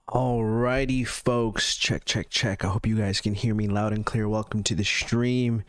Alrighty, folks. Check. I hope you guys can hear me loud and clear. Welcome to the stream.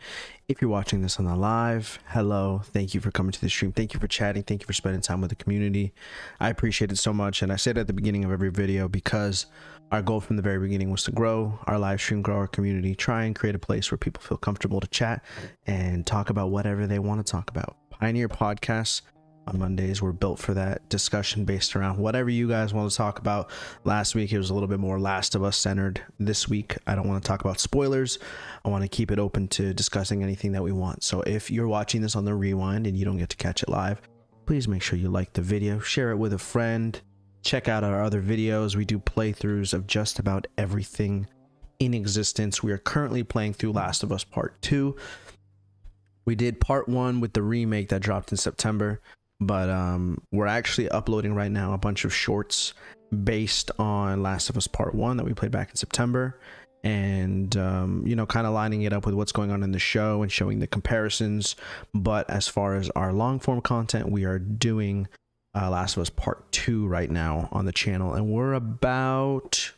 If you're watching this on the live, hello. Thank you for coming to the stream. Thank you for chatting. Thank you for spending time with the community. I appreciate it so much. And I say it at the beginning of every video because our goal from the very beginning was to grow our live stream, grow our community, try and create a place where people feel comfortable to chat and talk about whatever they want to talk about. Pioneer Podcasts on Mondays were built for that discussion based around whatever you guys want to talk about. Last week it was a little bit more Last of Us centered. This week I don't want to talk about spoilers. I want to keep it open to discussing anything that we want. So if you're watching this on the rewind and you don't get to catch it live, please make sure you like the video, share it with a friend, check out our other videos. We do playthroughs of just about everything in existence. We are currently playing through Last of Us Part 2. We did Part 1 with the remake that dropped in September. But we're actually uploading right now a bunch of shorts based on Last of Us Part 1 that we played back in September, and you know, kind of lining it up with what's going on in the show and showing the comparisons. But as far as our long form content, we are doing Last of Us Part 2 right now on the channel, and we're about,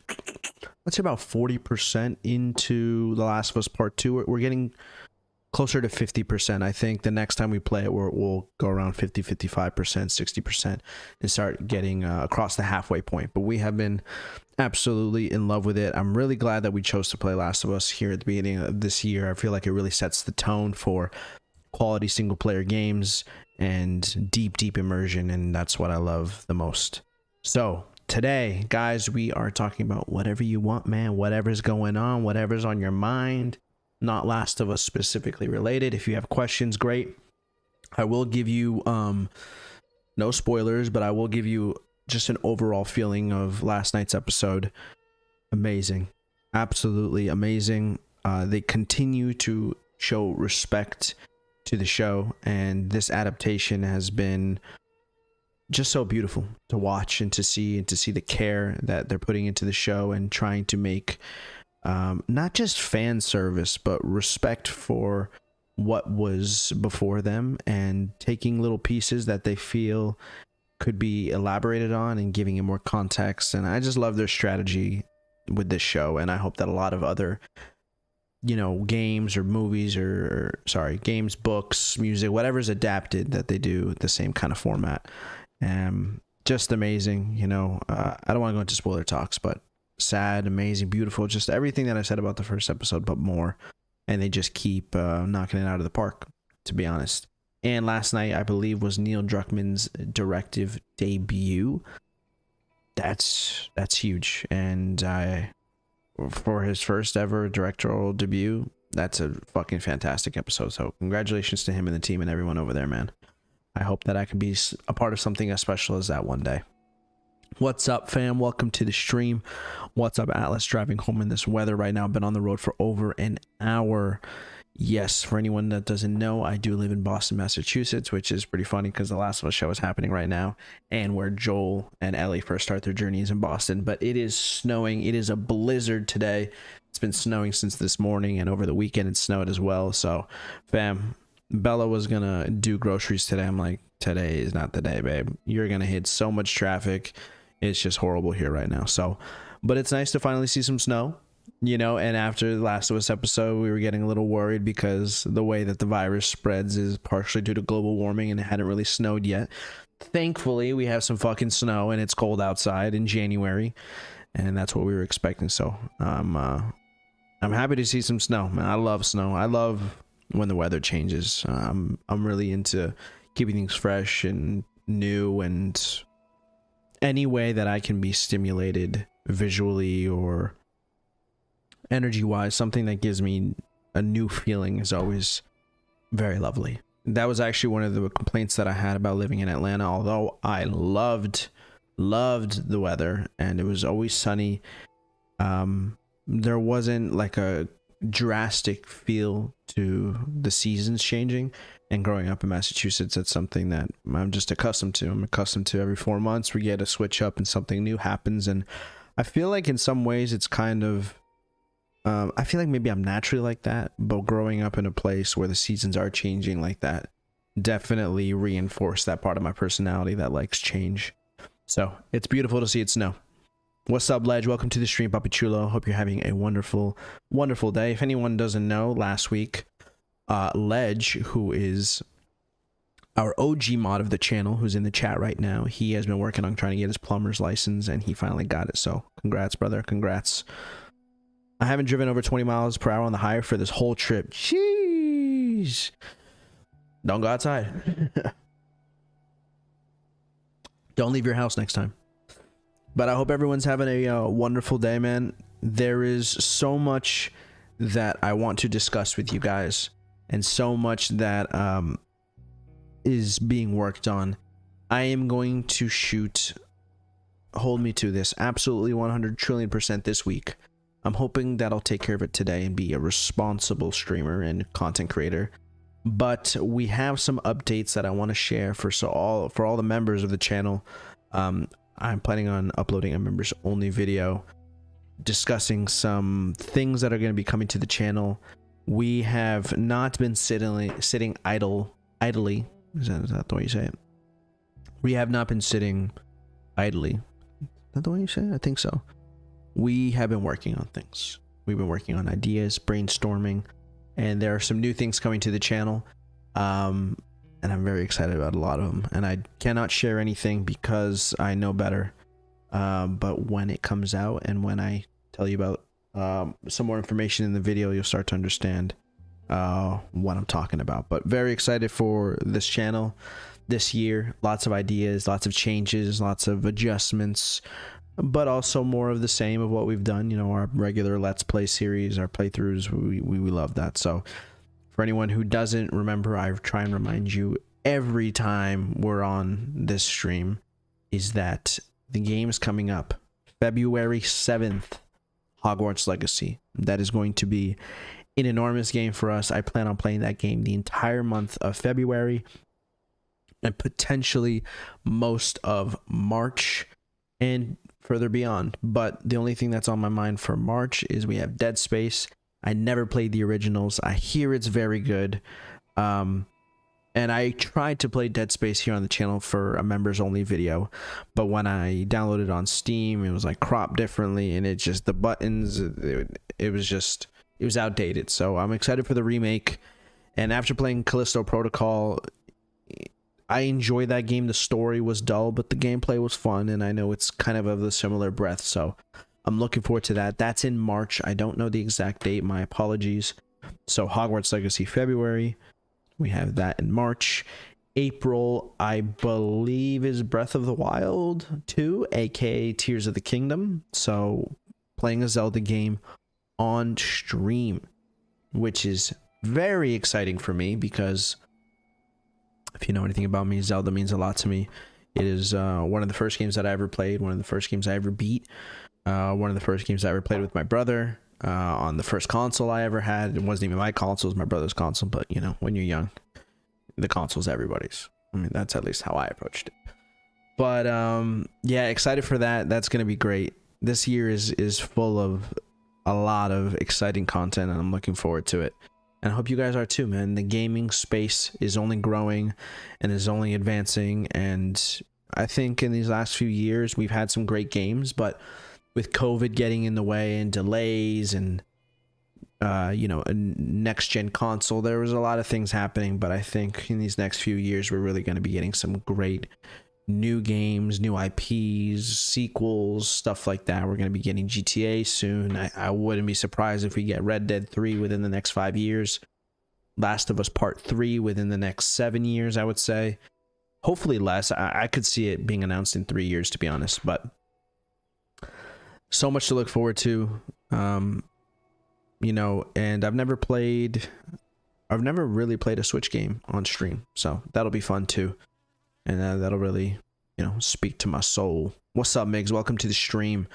let's say, about 40% into the Last of Us Part 2. We're getting closer to 50%. I think the next time we play it, we'll go around 50, 55%, 60% and start getting across the halfway point. But we have been absolutely in love with it. I'm really glad that we chose to play Last of Us here at the beginning of this year. I feel like it really sets the tone for quality single player games and deep immersion, and that's what I love the most. So today, guys, we are talking about whatever you want, man. Whatever's going on, whatever's on your mind. Not Last of Us specifically related. If you have questions, great. I will give you no spoilers, but I will give you just an overall feeling of last night's episode. Amazing, absolutely amazing. They continue to show respect to the show, and this adaptation has been just so beautiful to watch and to see the care that they're putting into the show and trying to make not just fan service, but respect for what was before them and taking little pieces that they feel could be elaborated on and giving it more context. And I just love their strategy with this show, and I hope that a lot of other, you know, games or movies games, books, music, whatever's adapted, that they do the same kind of format. Just amazing. You know, I don't want to go into spoiler talks, but sad, amazing, beautiful, just everything that I said about the first episode, but more. And they just keep knocking it out of the park, to be honest. And last night, I believe, was Neil Druckmann's directive debut. That's huge. And for his first ever directorial debut, that's a fucking fantastic episode. So congratulations to him and the team and everyone over there, man. I hope that I can be a part of something as special as that one day. What's up, fam? Welcome to the stream. What's up, Atlas? Driving home in this weather right now. Been on the road for over an hour. Yes, for anyone that doesn't know, I do live in Boston, Massachusetts, which is pretty funny because the Last of Us show is happening right now, and where Joel and Ellie first start their journeys in Boston. But it is snowing. It is a blizzard today. It's been snowing since this morning, and over the weekend it snowed as well. So, fam, Bella was gonna do groceries today. I'm like, today is not the day, babe. You're gonna hit so much traffic. It's just horrible here right now. So, but it's nice to finally see some snow, you know. And after the Last of Us episode, we were getting a little worried because the way that the virus spreads is partially due to global warming, and it hadn't really snowed yet. Thankfully, we have some fucking snow, and it's cold outside in January, and that's what we were expecting. So I'm happy to see some snow, man. I love snow. I love when the weather changes. I'm really into keeping things fresh and new, and any way that I can be stimulated visually or energy wise, something that gives me a new feeling is always very lovely. That was actually one of the complaints that I had about living in Atlanta. Although I loved the weather and it was always sunny, there wasn't like a drastic feel to the seasons changing. And growing up in Massachusetts, that's something that I'm just accustomed to. I'm accustomed to every 4 months we get a switch up and something new happens. And I feel like in some ways it's kind of, I feel like maybe I'm naturally like that, but growing up in a place where the seasons are changing like that definitely reinforced that part of my personality that likes change. So it's beautiful to see it snow. What's up, Ledge? Welcome to the stream, Papi Chulo. Hope you're having a wonderful, wonderful day. If anyone doesn't know, last week, Ledge, who is our OG mod of the channel, who's in the chat right now, he has been working on trying to get his plumber's license, and he finally got it. So congrats, brother. Congrats. I haven't driven over 20 miles per hour on the highway for this whole trip. Jeez. Don't go outside. Don't leave your house next time. But I hope everyone's having a wonderful day, man. There is so much that I want to discuss with you guys, and so much that is being worked on. I am going to shoot, hold me to this, absolutely 100 trillion% this week. I'm hoping that I'll take care of it today and be a responsible streamer and content creator. But we have some updates that I want to share for all the members of the channel. I'm planning on uploading a members only video discussing some things that are going to be coming to the channel. We have not been sitting idly. Is that the way you say it? We have not been sitting idly. Is that the way you say it? I think so. We have been working on things. We've been working on ideas, brainstorming, and there are some new things coming to the channel. And I'm very excited about a lot of them, and I cannot share anything because I know better. But when it comes out and when I tell you about some more information in the video, you'll start to understand what I'm talking about. But very excited for this channel this year. Lots of ideas, lots of changes, lots of adjustments, but also more of the same of what we've done. You know, our regular Let's Play series, our playthroughs, we love that. So for anyone who doesn't remember, I try and remind you every time we're on this stream, is that the game is coming up February 7th, Hogwarts Legacy. That is going to be an enormous game for us. I plan on playing that game the entire month of February and potentially most of March and further beyond. But the only thing that's on my mind for March is we have Dead Space. I never played the originals. I hear it's very good. And I tried to play Dead Space here on the channel for a members only video, but when I downloaded it on Steam, it was like cropped differently, and it just, the buttons, it was outdated. So I'm excited for the remake. And after playing Callisto Protocol, I enjoyed that game. The story was dull, but the gameplay was fun, and I know it's kind of the similar breadth. So I'm looking forward to that. That's in March. I don't know the exact date. My apologies. So Hogwarts Legacy February. We have that in March. April, I believe, is Breath of the Wild 2, aka Tears of the Kingdom. So playing a Zelda game on stream, which is very exciting for me because if you know anything about me, Zelda means a lot to me. It is one of the first games that I ever played, one of the first games I ever beat. One of the first games I ever played with my brother on the first console I ever had. It wasn't even my console, it was my brother's console, but you know, when you're young, the console's everybody's. I mean, that's at least how I approached it. But yeah, excited for that. That's gonna be great. This year is full of a lot of exciting content, and I'm looking forward to it. And I hope you guys are too, man. The gaming space is only growing and is only advancing, and I think in these last few years we've had some great games, but with COVID getting in the way and delays and you know, a next gen console, there was a lot of things happening. But I think in these next few years we're really going to be getting some great new games, new IPs, sequels, stuff like that. We're going to be getting GTA soon. I wouldn't be surprised if we get Red Dead 3 within the next 5 years, Last of Us Part 3 within the next 7 years, I would say. Hopefully less. I could see it being announced in 3 years, to be honest. But so much to look forward to, you know. And I've never really played a Switch game on stream, so that'll be fun too, and that'll really, you know, speak to my soul. What's up, Migs? Welcome to the stream.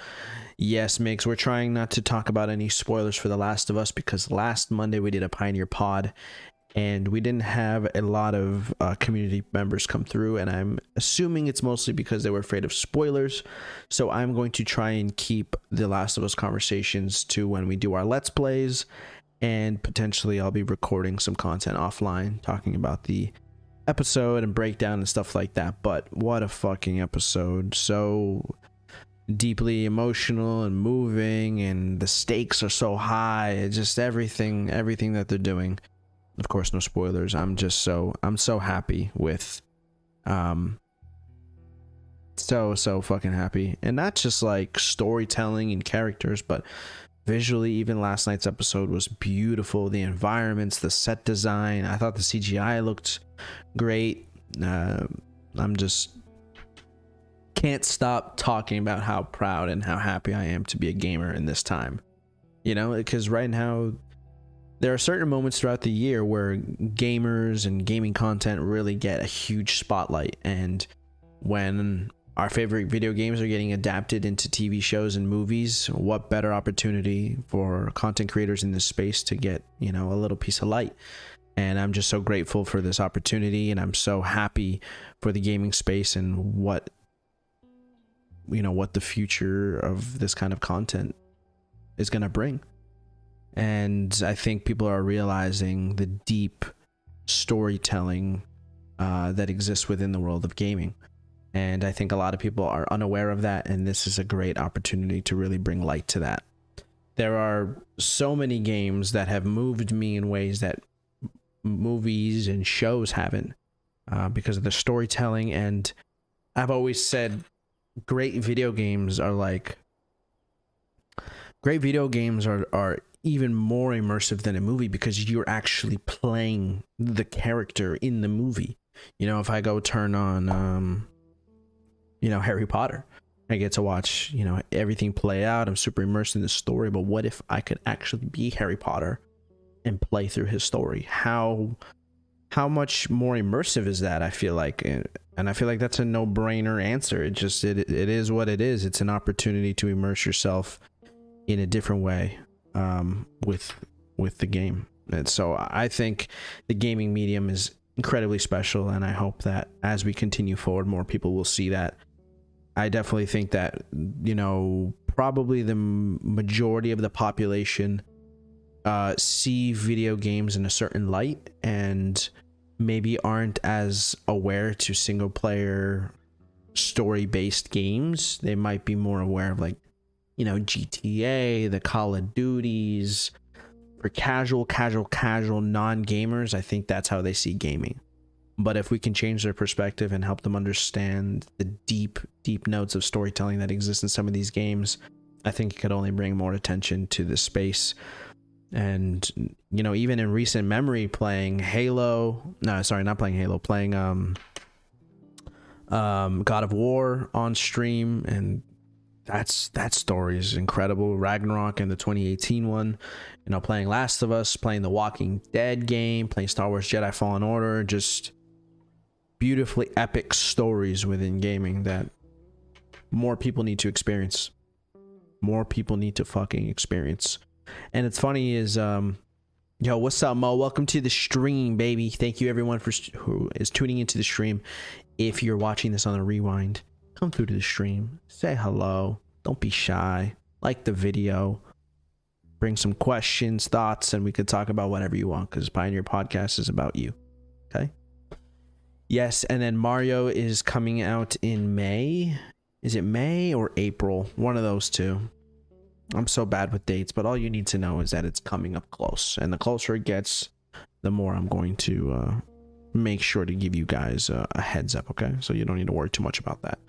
Yes, Migs, we're trying not to talk about any spoilers for The Last of Us because last Monday we did a Pioneer pod and we didn't have a lot of community members come through, and I'm assuming it's mostly because they were afraid of spoilers. So I'm going to try and keep The Last of Us conversations to when we do our Let's Plays, and potentially I'll be recording some content offline talking about the episode and breakdown and stuff like that. But what a fucking episode. So deeply emotional and moving, and the stakes are so high. It's just everything that they're doing. Of course, no spoilers. I'm so happy with so fucking happy. And not just like storytelling and characters, but visually. Even last night's episode was beautiful. The environments, the set design, I thought the CGI looked great. I'm just can't stop talking about how proud and how happy I am to be a gamer in this time, you know, because right now there are certain moments throughout the year where gamers and gaming content really get a huge spotlight, and when our favorite video games are getting adapted into TV shows and movies, what better opportunity for content creators in this space to get, you know, a little piece of light. And I'm just so grateful for this opportunity, and I'm so happy for the gaming space and what, you know, what the future of this kind of content is going to bring. And I think people are realizing the deep storytelling that exists within the world of gaming. And I think a lot of people are unaware of that, and this is a great opportunity to really bring light to that. There are so many games that have moved me in ways that movies and shows haven't, because of the storytelling. And I've always said great video games are even more immersive than a movie, because you're actually playing the character in the movie. You know, if I go turn on you know, Harry Potter, I get to watch, you know, everything play out. I'm super immersed in the story. But what if I could actually be Harry Potter and play through his story? How much more immersive is that? I feel like, and I feel like that's a no-brainer answer. It is what it is. It's an opportunity to immerse yourself in a different way with the game. And so I think the gaming medium is incredibly special, and I hope that as we continue forward, more people will see that. I definitely think that, you know, probably the majority of the population see video games in a certain light, and maybe aren't as aware to single player story based games. They might be more aware of, like, you know, GTA, the Call of Duties. For casual non-gamers, I think that's how they see gaming. But if we can change their perspective and help them understand the deep notes of storytelling that exist in some of these games, I think it could only bring more attention to this space. And, you know, even in recent memory, playing God of War on stream, and that story is incredible. Ragnarok and the 2018 one, you know, playing Last of Us, playing the Walking Dead game, playing Star Wars Jedi Fallen Order, just beautifully epic stories within gaming that more people need to experience. More people need to fucking experience. And it's funny is, yo, what's up, Mo? Welcome to the stream, baby. Thank you everyone who is tuning into the stream. If you're watching this on a rewind, come through to the stream, say hello, don't be shy, like the video, bring some questions, thoughts, and we could talk about whatever you want, because Pioneer Podcast is about you. Okay? Yes, and then Mario is coming out in May. Is it May or April? One of those two. I'm so bad with dates, but all you need to know is that it's coming up close, and the closer it gets, the more I'm going to make sure to give you guys a heads up, okay? So you don't need to worry too much about that.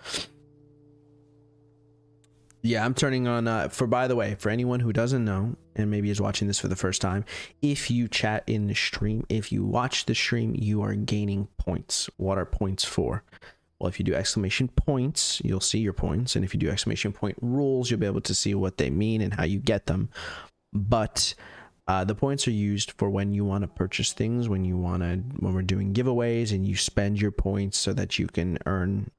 Yeah, I'm turning on by the way, for anyone who doesn't know and maybe is watching this for the first time, if you chat in the stream, if you watch the stream, you are gaining points. What are points for? Well, if you do exclamation points, you'll see your points, and if you do exclamation point rules, you'll be able to see what they mean and how you get them. But the points are used for when you want to purchase things, when we're doing giveaways, and you spend your points so that you can earn,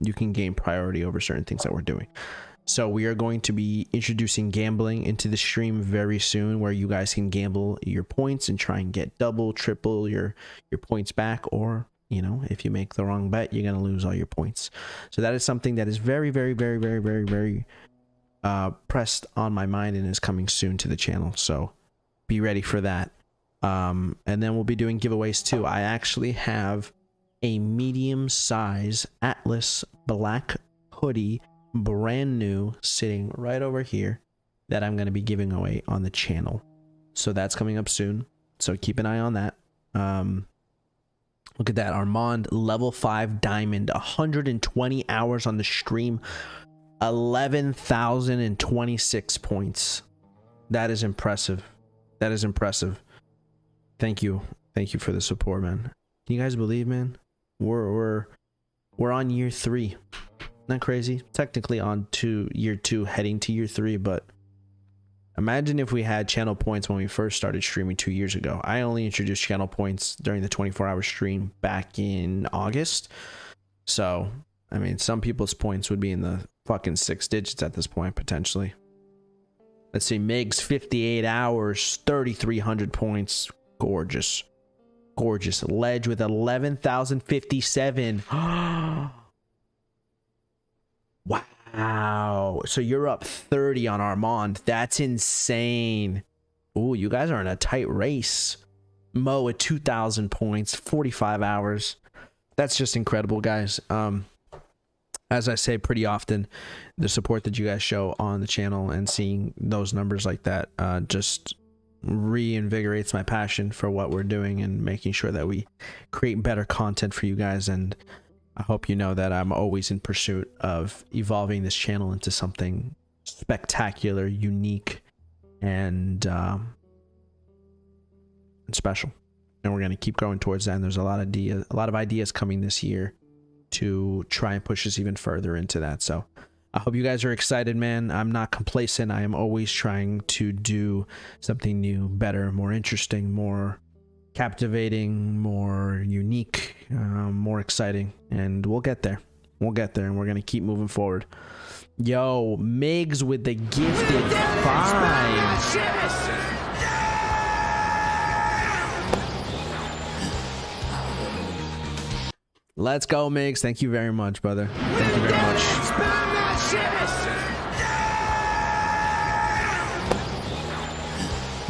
you can gain priority over certain things that we're doing. So we are going to be introducing gambling into the stream very soon, where you guys can gamble your points and try and get double, triple your points back, or, you know, if you make the wrong bet, you're going to lose all your points. So that is something that is very, very, very, very, very, very pressed on my mind, and is coming soon to the channel. So be ready for that. And then we'll be doing giveaways too. I actually have a medium size Atlas Black hoodie, brand new, sitting right over here, that I'm going to be giving away on the channel. So that's coming up soon. So keep an eye on that. Look at that. Armand, level 5 diamond, 120 hours on the stream, 11,026 points. That is impressive. That is impressive. Thank you. Thank you for the support, man. Can you guys believe, man? We're on year 3. Isn't that crazy? Technically on to year 2, heading to year 3, but imagine if we had channel points when we first started streaming 2 years ago. I only introduced channel points during the 24-hour stream back in August. So, I mean, some people's points would be in the fucking 6 digits at this point, potentially. Let's see, Migs, 58 hours, 3,300 points. Gorgeous. Gorgeous. Ledge with 11,057. Wow. So you're up 30 on Armand. That's insane. Ooh, you guys are in a tight race. Mo at 2,000 points, 45 hours. That's just incredible, guys. As I say pretty often, the support that you guys show on the channel and seeing those numbers like that just reinvigorates my passion for what we're doing and making sure that we create better content for you guys. And I hope you know that I'm always in pursuit of evolving this channel into something spectacular, unique, and special. And we're going to keep going towards that. And there's a lot of ideas coming this year to try and push us even further into that. So I hope you guys are excited, man. I'm not complacent. I am always trying to do something new, better, more interesting, more captivating, more unique, more exciting, and we'll get there. We'll get there, and we're gonna keep moving forward. Yo, Migs with the gifted 5. Let's go, Migs. Thank you very much, brother. Thank you very much.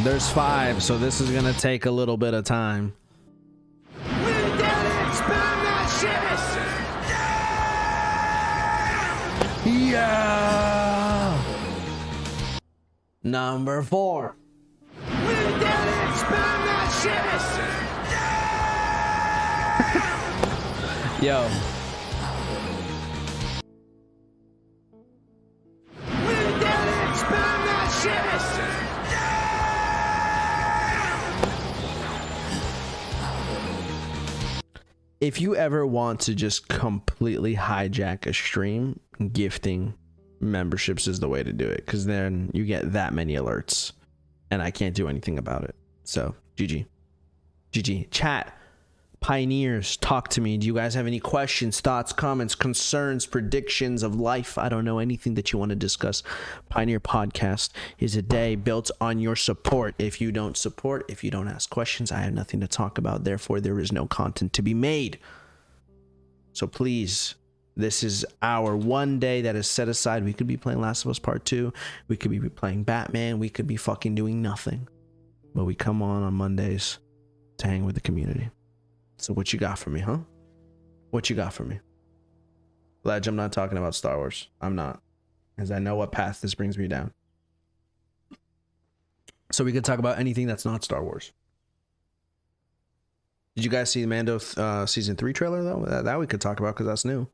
There's 5, so this is gonna take a little bit of time. Yeah. Number 4. Yo. If you ever want to just completely hijack a stream, gifting memberships is the way to do it, because then you get that many alerts and I can't do anything about it. So GG. Chat, pioneers, talk to me. Do you guys have any questions, thoughts, comments, concerns, predictions of life? I don't know, anything that you want to discuss. Pioneer Podcast is a day built on your support. If you don't support, if you don't ask questions, I have nothing to talk about. Therefore, there is no content to be made. So please, this is our one day that is set aside. We could be playing Last of Us Part 2. We could be playing Batman. We could be fucking doing nothing. But we come on Mondays to hang with the community. So what you got for me, huh? What you got for me? Ledge, I'm not talking about Star Wars. I'm not. Because I know what path this brings me down. So we could talk about anything that's not Star Wars. Did you guys see the Mando season 3 trailer, though? That we could talk about, because that's new.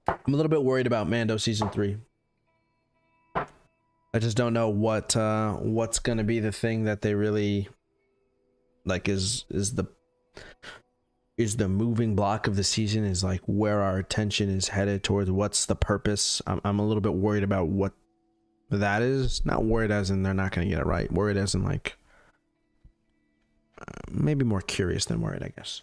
I'm a little bit worried about Mando season 3. I just don't know what's going to be the thing that they really... like is the moving block of the season, is like where our attention is headed towards. What's the purpose? I'm a little bit worried about what that is. Not worried as in they're not going to get it right. Worried as in like maybe more curious than worried, I guess.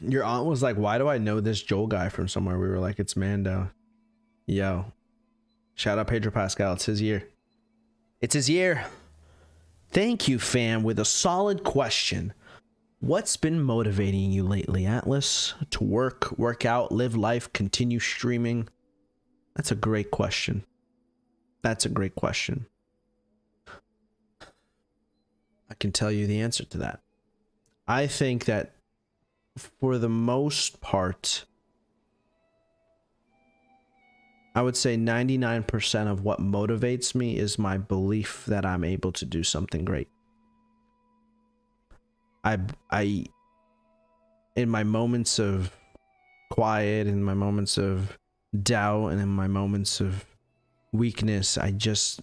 Your aunt was like, why do I know this Joel guy from somewhere? We were like, it's Mando. Yo, shout out Pedro Pascal. It's his year. It's his year. Thank you, fam, with a solid question. What's been motivating you lately, Atlas? To work out, live life, continue streaming? That's a great question. That's a great question. I can tell you the answer to that. I think that for the most part, I would say 99% of what motivates me is my belief that I'm able to do something great. I in my moments of quiet, in my moments of doubt, and in my moments of weakness, I just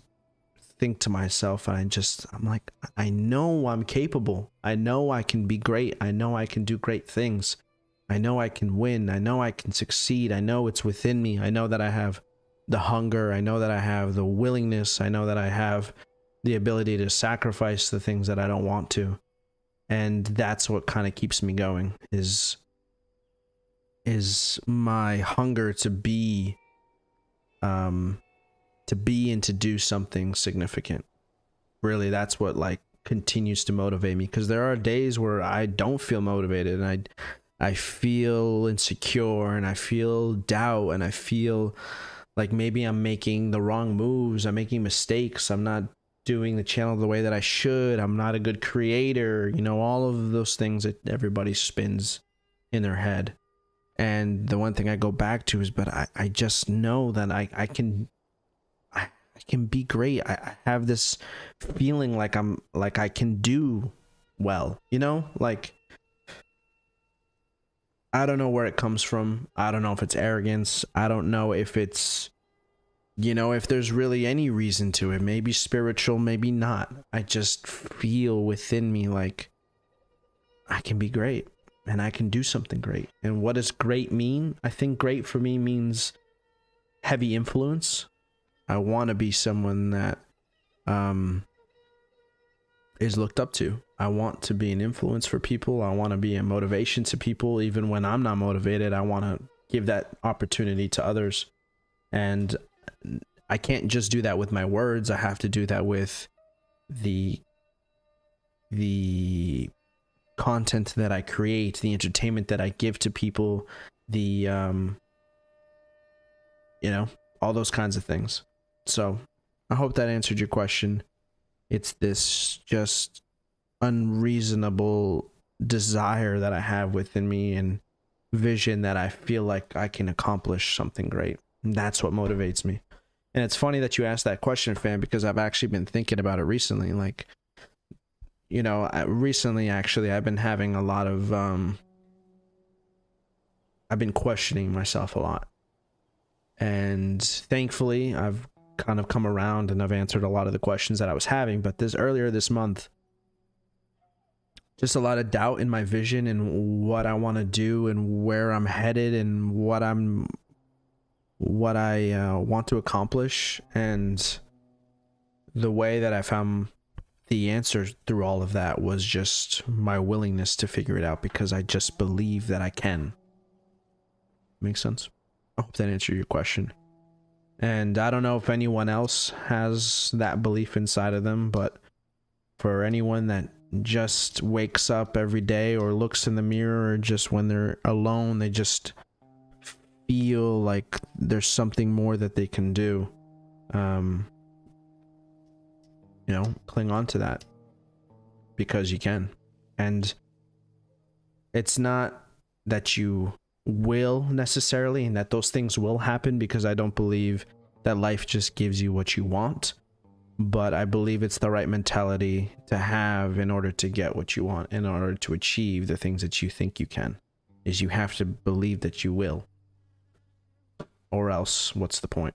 think to myself, and I'm like, I know I'm capable. I know I can be great. I know I can do great things. I know I can win. I know I can succeed. I know it's within me. I know that I have the hunger. I know that I have the willingness. I know that I have the ability to sacrifice the things that I don't want to. And that's what kind of keeps me going, is my hunger to be and to do something significant. Really, that's what like continues to motivate me, because there are days where I don't feel motivated, and I feel insecure, and I feel doubt, and I feel like maybe I'm making the wrong moves, I'm making mistakes, I'm not doing the channel the way that I should, I'm not a good creator, you know, all of those things that everybody spins in their head. And the one thing I go back to is, but I just know that I can be great. I have this feeling like I can do well, you know, like, I don't know where it comes from. I don't know if it's arrogance. I don't know if it's, you know, if there's really any reason to it. Maybe spiritual, maybe not. I just feel within me like I can be great and I can do something great. And what does great mean? I think great for me means heavy influence. I want to be someone that is looked up to. I want to be an influence for people. I want to be a motivation to people. Even when I'm not motivated, I want to give that opportunity to others. And I can't just do that with my words. I have to do that with the content that I create, the entertainment that I give to people, the you know, all those kinds of things. So I hope that answered your question. It's this just unreasonable desire that I have within me, and vision that I feel like I can accomplish something great. And that's what motivates me. And it's funny that you asked that question, fam, because I've actually been thinking about it recently. Like, you know, recently, actually, I've been having a lot of, I've been questioning myself a lot. And thankfully, I've kind of come around and I've answered a lot of the questions that I was having. But earlier this month, just a lot of doubt in my vision and what I want to do and where I'm headed and what I want to accomplish. And the way that I found the answer through all of that was just my willingness to figure it out, because I just believe that I can. Makes sense? I hope that answered your question. And I don't know if anyone else has that belief inside of them, but for anyone that just wakes up every day or looks in the mirror, or just when they're alone, they just feel like there's something more that they can do, you know, cling on to that, because you can. And it's not that you will necessarily, and that those things will happen, because I don't believe that life just gives you what you want, but I believe it's the right mentality to have in order to get what you want, in order to achieve the things that you think you can. Is you have to believe that you will, or else what's the point?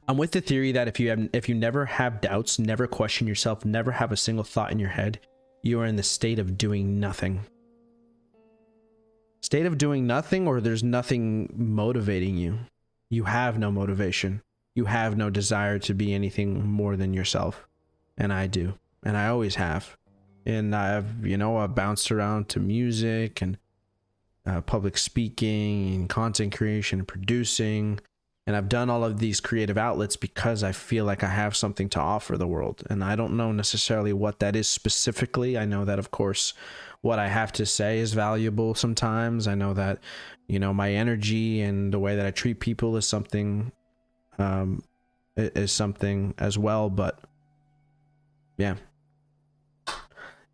I'm with the theory that if you never have doubts, never question yourself, never have a single thought in your head, you are in the state of doing nothing. State of doing nothing, or there's nothing motivating you. You have no motivation. You have no desire to be anything more than yourself. And I do. And I always have. And I've bounced around to music and public speaking and content creation and producing. And I've done all of these creative outlets because I feel like I have something to offer the world. And I don't know necessarily what that is specifically. I know that, of course, what I have to say is valuable sometimes. I know that, my energy and the way that I treat people is something as well. But yeah,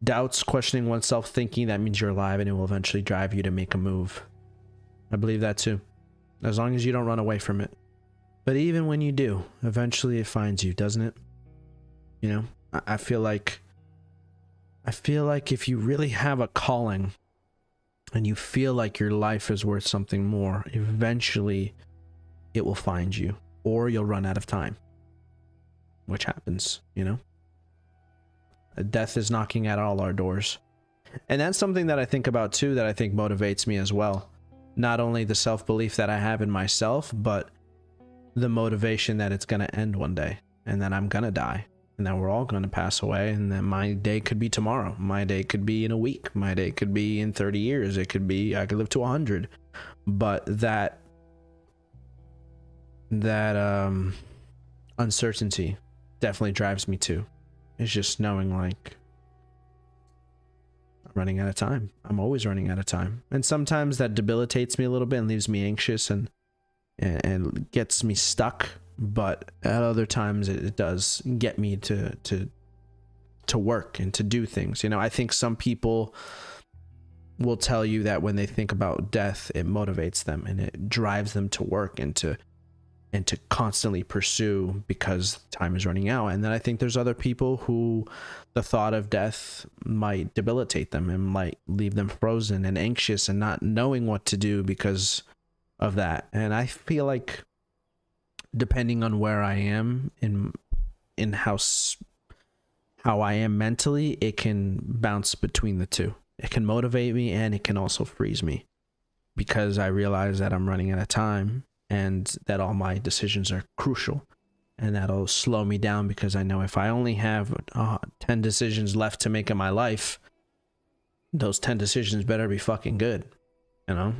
doubts, questioning oneself, thinking that means you're alive, and it will eventually drive you to make a move. I believe that too, as long as you don't run away from it. But even when you do, eventually it finds you, doesn't it? You know, I feel like if you really have a calling and you feel like your life is worth something more, eventually it will find you, or you'll run out of time, which happens, you know? Death is knocking at all our doors. And that's something that I think about too, that I think motivates me as well. Not only the self-belief that I have in myself, but the motivation that it's going to end one day, and that I'm going to die, and that we're all going to pass away, and that my day could be tomorrow. My day could be in a week. My day could be in 30 years. It could be, I could live to 100. But that uncertainty definitely drives me too. It's just knowing, like, I'm running out of time. I'm always running out of time. And sometimes that debilitates me a little bit and leaves me anxious and gets me stuck. But at other times it does get me to work and to do things. You know, I think some people will tell you that when they think about death, it motivates them and it drives them to work and to constantly pursue because time is running out. And then I think there's other people who the thought of death might debilitate them and might leave them frozen and anxious and not knowing what to do because of that. And I feel like, depending on where I am in how I am mentally, it can bounce between the two. It can motivate me and it can also freeze me, because I realize that I'm running out of time and that all my decisions are crucial, and that'll slow me down, because I know if I only have 10 decisions left to make in my life, those 10 decisions better be fucking good, you know?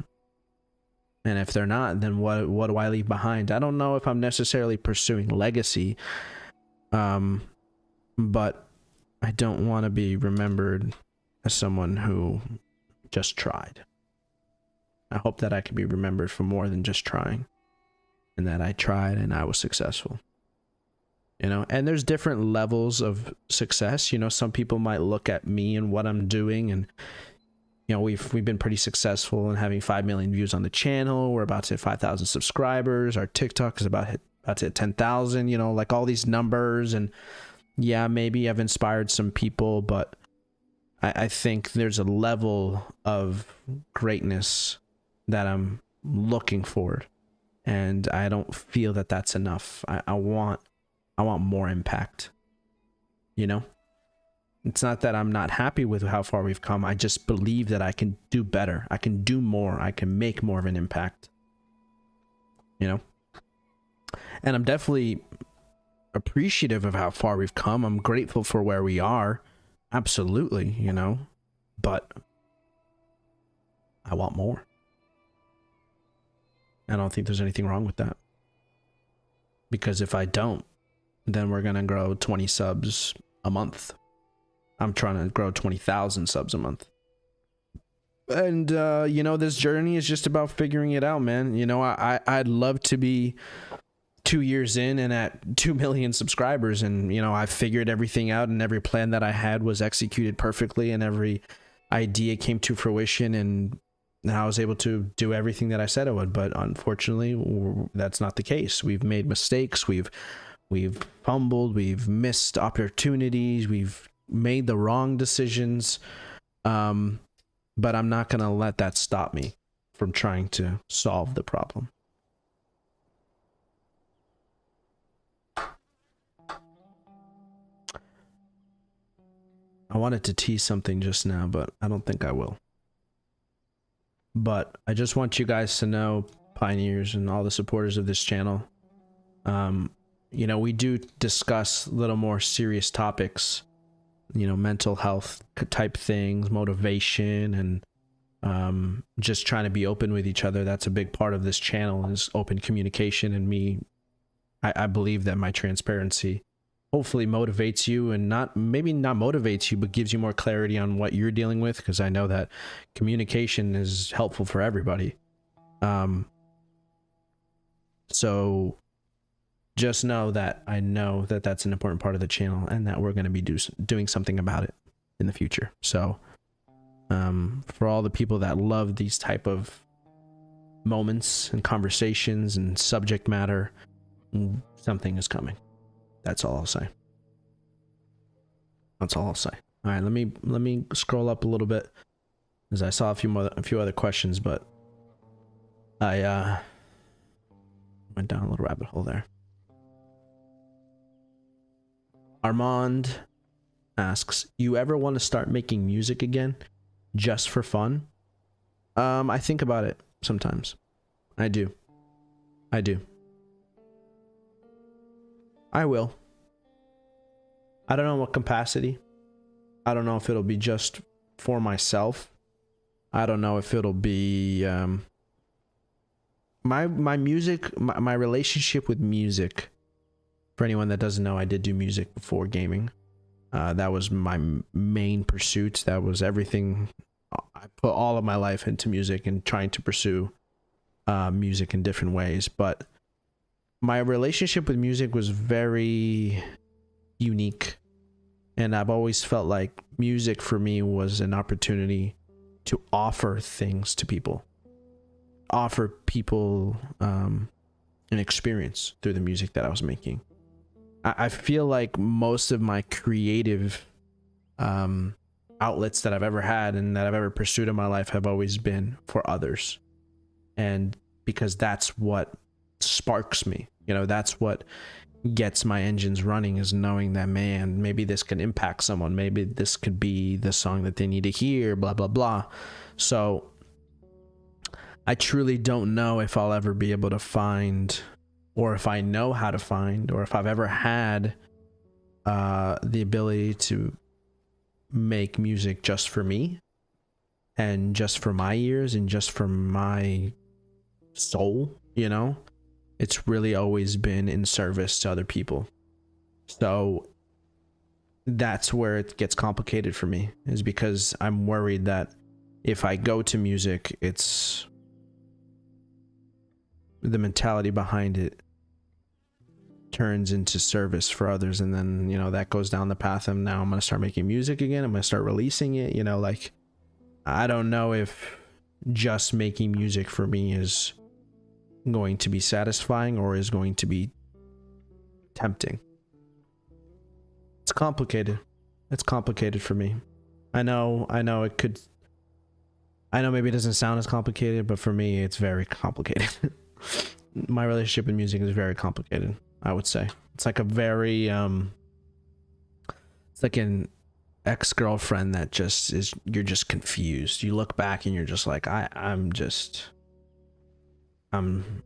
And if they're not, then what do I leave behind? I don't know if I'm necessarily pursuing legacy, but I don't want to be remembered as someone who just tried. I hope that I can be remembered for more than just trying, and that I tried and I was successful. You know, and there's different levels of success. You know, some people might look at me and what I'm doing, and you know, we've been pretty successful in having 5 million views on the channel. We're about to hit 5,000 subscribers. Our TikTok is about to hit 10,000, you know, like all these numbers. And yeah, maybe I've inspired some people, but I think there's a level of greatness that I'm looking for, and I don't feel that that's enough. I want more impact, you know? It's not that I'm not happy with how far we've come. I just believe that I can do better. I can do more. I can make more of an impact, you know? And I'm definitely appreciative of how far we've come. I'm grateful for where we are. Absolutely, you know? But I want more. I don't think there's anything wrong with that. Because if I don't, then we're going to grow 20 subs a month. I'm trying to grow 20,000 subs a month. And, you know, this journey is just about figuring it out, man. You know, I'd love to be 2 years in and at 2 million subscribers. And, you know, I figured everything out, and every plan that I had was executed perfectly, and every idea came to fruition, and I was able to do everything that I said I would. But unfortunately, that's not the case. We've made mistakes. We've fumbled. We've missed opportunities. We've made the wrong decisions. But I'm not going to let that stop me from trying to solve the problem. I wanted to tease something just now, but I don't think I will. But I just want you guys to know, pioneers and all the supporters of this channel, you know, we do discuss a little more serious topics, you know, mental health type things, motivation, and just trying to be open with each other. That's a big part of this channel, is open communication. And me, I believe that my transparency hopefully motivates you, and maybe not motivates you, but gives you more clarity on what you're dealing with, because I know that communication is helpful for everybody. So just know that I know that that's an important part of the channel, and that we're going to be doing something about it. in the future. So for all the people that love these type of moments and conversations and subject matter, something is coming. That's all I'll say. That's all I'll say. All right, let me scroll up a little bit, as I saw a few other questions, but I went down a little rabbit hole there. Armand asks, you ever want to start making music again just for fun? I think about it sometimes. I do. I will. I don't know what capacity. I don't know if it'll be just for myself. I don't know if it'll be my music, my relationship with music. For anyone that doesn't know, I did do music before gaming. That was my main pursuit. That was everything. I put all of my life into music and trying to pursue music in different ways. But my relationship with music was very unique. And I've always felt like music for me was an opportunity to offer things to people. Offer people an experience through the music that I was making. I feel like most of my creative outlets that I've ever had and that I've ever pursued in my life have always been for others. And because that's what sparks me, that's what gets my engines running, is knowing that, man, maybe this could impact someone. Maybe this could be the song that they need to hear, blah, blah, blah. So I truly don't know if I'll ever be able to find, or if I know how to find, or if I've ever had the ability to make music just for me and just for my ears and just for my soul. It's really always been in service to other people. So that's where it gets complicated for me, is because I'm worried that if I go to music, it's the mentality behind it turns into service for others, and then that goes down the path of, now I'm gonna start making music again, I'm gonna start releasing it. Like, I don't know if just making music for me is going to be satisfying or is going to be tempting. It's complicated for me. I know it could, I know maybe it doesn't sound as complicated, but for me it's very complicated. My relationship with music is very complicated, I would say. It's like a very it's like an ex-girlfriend that just is, you're just confused. You look back and you're just like, I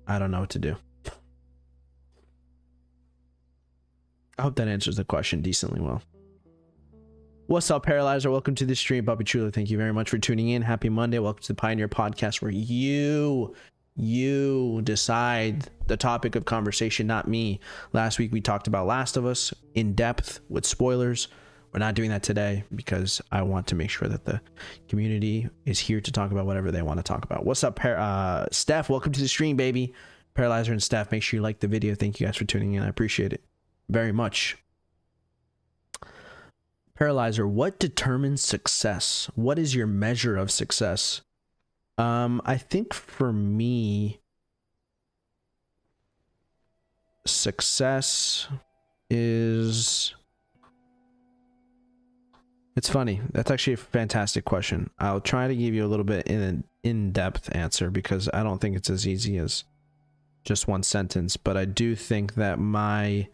don't know what to do. I hope that answers the question decently well. What's up, Paralyzer? Welcome to the stream. Bobby Chulo, thank you very much for tuning in. Happy Monday. Welcome to the Pioneer Podcast, where you decide the topic of conversation, not me. Last week we talked about Last of Us in depth with spoilers. We're not doing that today because I want to make sure that the community is here to talk about whatever they want to talk about. What's up, Steph? Welcome to the stream, baby. Paralyzer and Steph, make sure you like the video. Thank you guys for tuning in. I appreciate it very much. Paralyzer, what determines success? What is your measure of success? I think for me, success is... It's funny. That's actually a fantastic question. I'll try to give you a little bit in-depth answer, because I don't think it's as easy as just one sentence. But I do think that my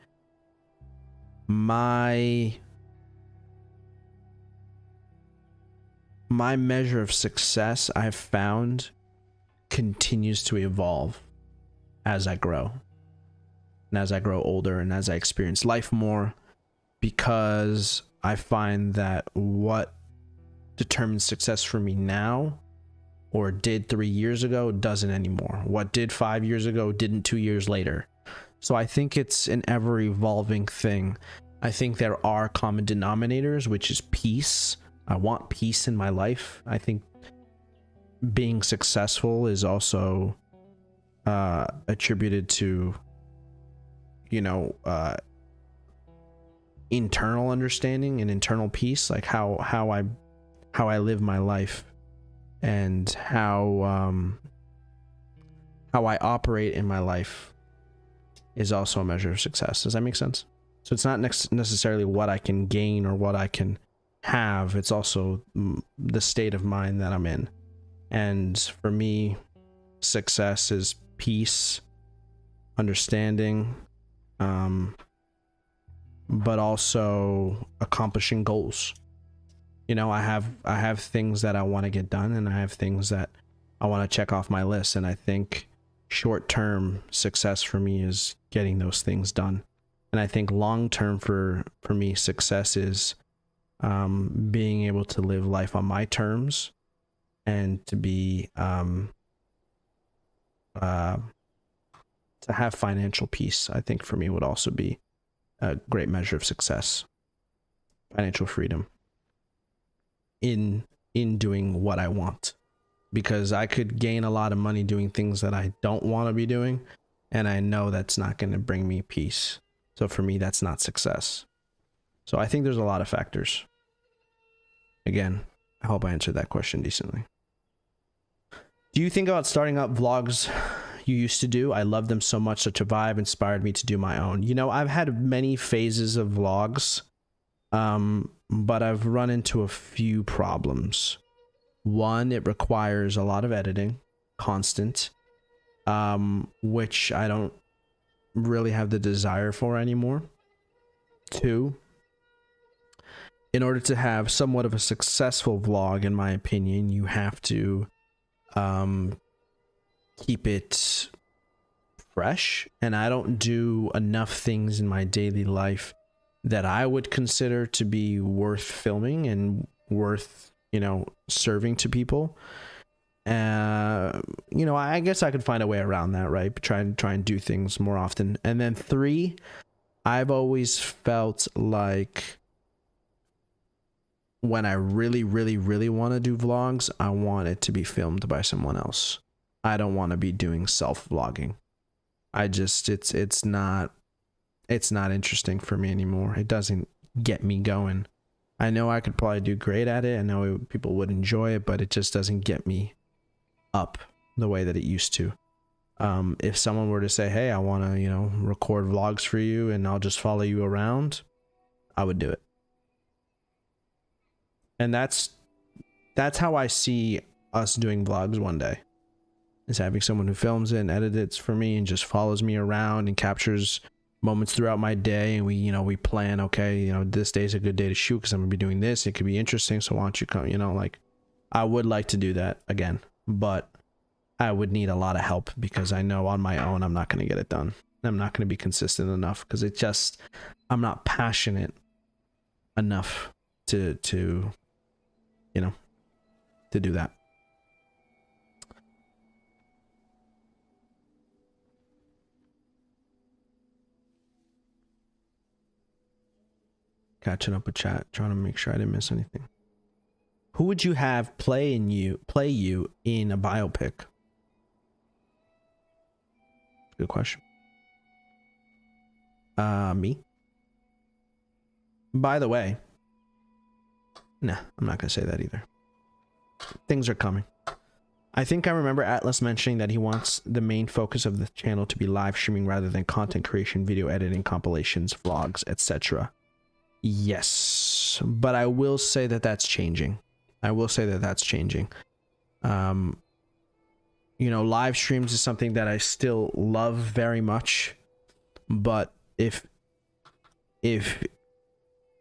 measure of success, I've found, continues to evolve as I grow. And as I grow older and as I experience life more, because I find that what determines success for me now, or did 3 years ago, doesn't anymore. What did 5 years ago didn't 2 years later. So I think it's an ever evolving thing. I think there are common denominators, which is peace. I want peace in my life. I think being successful is also attributed to, internal understanding and internal peace, like how I live my life, and how I operate in my life is also a measure of success. Does that make sense? So it's not necessarily what I can gain or what I can have. It's also the state of mind that I'm in. And for me, success is peace, understanding, but also accomplishing goals. You know, I have things that I want to get done, and I have things that I want to check off my list. And I think short-term success for me is getting those things done. And I think long-term for me, success is being able to live life on my terms, and to be to have financial peace. I think for me would also be a great measure of success. Financial freedom in doing what I want, because I could gain a lot of money doing things that I don't want to be doing, and I know that's not going to bring me peace. So for me, that's not success. So I think there's a lot of factors. Again, I hope I answered that question decently. Do you think about starting up vlogs you used to do? I love them so much. Such a vibe inspired me to do my own. You know, I've had many phases of vlogs, but I've run into a few problems. One, it requires a lot of editing, constant, which I don't really have the desire for anymore. Two, in order to have somewhat of a successful vlog, in my opinion, you have to keep it fresh, and I don't do enough things in my daily life that I would consider to be worth filming and worth, you know, serving to people. You know, I guess I could find a way around that, right? Try and do things more often. And then three, I've always felt like when I really want to do vlogs, I want it to be filmed by someone else. I don't want to be doing self-vlogging. It's not interesting for me anymore. It doesn't get me going. I know I could probably do great at it. I know people would enjoy it, but it just doesn't get me up the way that it used to. If someone were to say, hey, I want to, you know, record vlogs for you and I'll just follow you around, I would do it. And that's how I see us doing vlogs one day, is having someone who films it and edits it for me and just follows me around and captures moments throughout my day. And we plan, okay, you know, this day's a good day to shoot because I'm gonna be doing this. It could be interesting, so why don't you come? You know, like, I would like to do that again, but I would need a lot of help, because I know on my own I'm not going to get it done. I'm not going to be consistent enough, because I'm not passionate enough to you know, to do that. Catching up with chat, trying to make sure I didn't miss anything. Who would you have play you in a biopic? Good question. Me. By the way, nah, I'm not gonna say that either. Things are coming. I think I remember Atlas mentioning that he wants the main focus of the channel to be live streaming rather than content creation, video editing, compilations, vlogs, etc. Yes, but I will say that that's changing. You know, live streams is something that I still love very much, but if